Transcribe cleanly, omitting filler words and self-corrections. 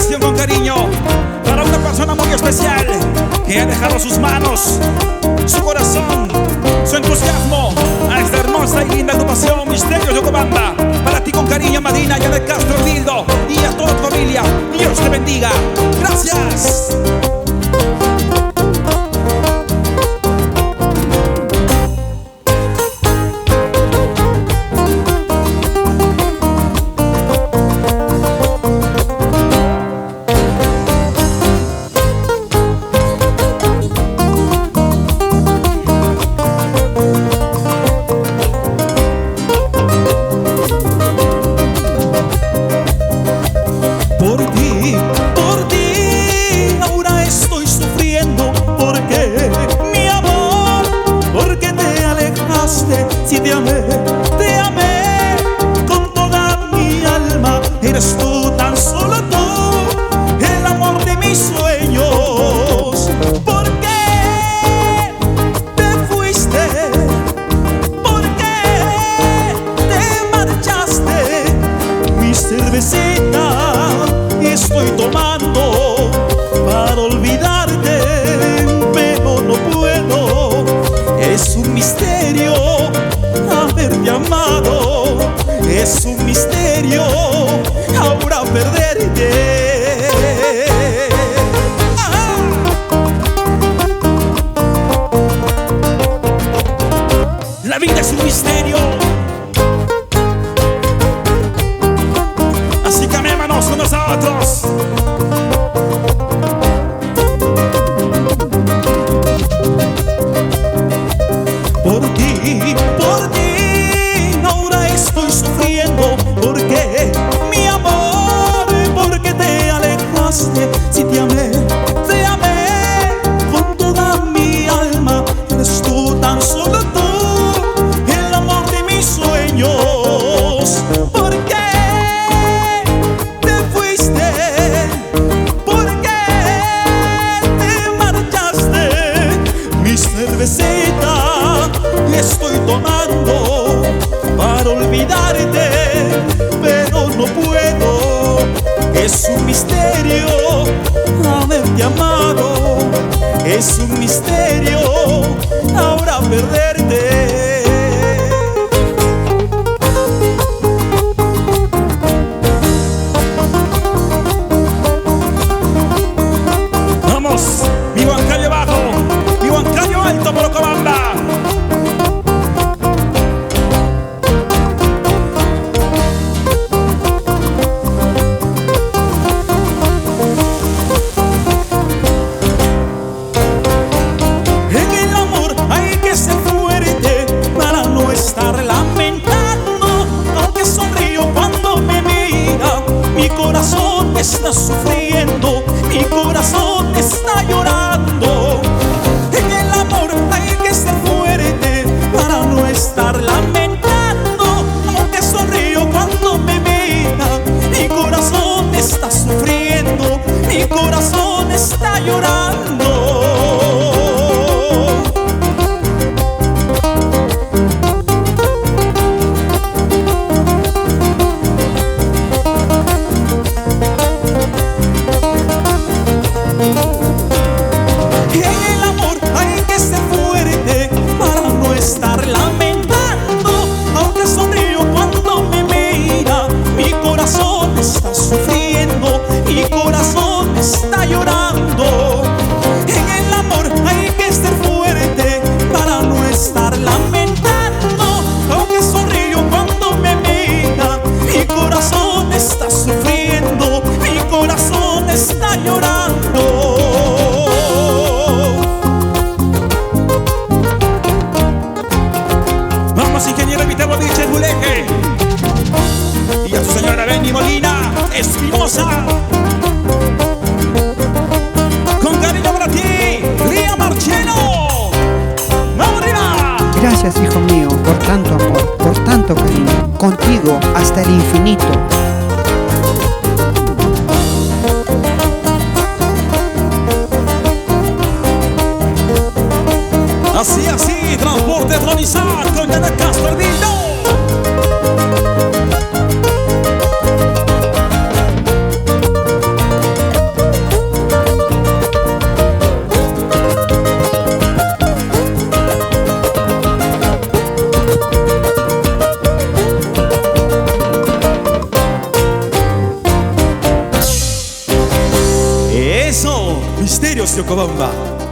dedicación con cariño para una persona muy especial que ha dejado sus manos, su corazón, su entusiasmo a esta hermosa y linda agrupación Misterio Yocobamba. Para ti con cariño, Madina, y de Castro Hildo, y a toda tu familia. Dios te bendiga. Gracias. Por ti, ahora estoy sufriendo. Porque mi amor, porque te alejaste. Si te amé con toda mi alma. Eres tú, tan solo tú, el amor de mis sueños. ¿Por qué te fuiste? ¿Por qué te marchaste? Mi cervecita estoy tomando para olvidarte, pero no puedo. Es un misterio haberte amado. Es un misterio ahora perderte. La vida es un misterio. Así que amémonos unos a otros. Por ti, ahora estoy sufriendo. Porque mi amor, porque te alejaste. Si te amé con toda mi alma. Eres tú, tan solo tú, el amor de mis sueños. ¿Por qué te fuiste? ¿Por qué te marchaste? Mi cervecita estoy tomando para olvidarte, pero no puedo. Es un misterio haberte amado. Es un misterio ahora perderte. Vamos, vivo en calle abajo, vivo en calle alto por Ocobamba. Está sufriendo, mi corazón está llorando. En el amor hay que ser fuerte para no estar lamentando. Aunque sonrío cuando me mira, mi corazón está sufriendo, mi corazón está llorando. Mi corazón está llorando. En el amor hay que ser fuerte para no estar lamentando. Aunque sonrío cuando me mira, mi corazón está sufriendo, mi corazón está llorando. Vamos, ingeniero Viterbo Vilches Buleje, y a su señora Benny Molina Espinosa. Con cariño para ti, Lía Marcheno. ¡Vamos arriba! Gracias, hijo mío, por tanto amor, por tanto cariño. Contigo hasta el infinito. Así, transporte Tronizar con de Castro Hildo. Misterios de Ocobamba.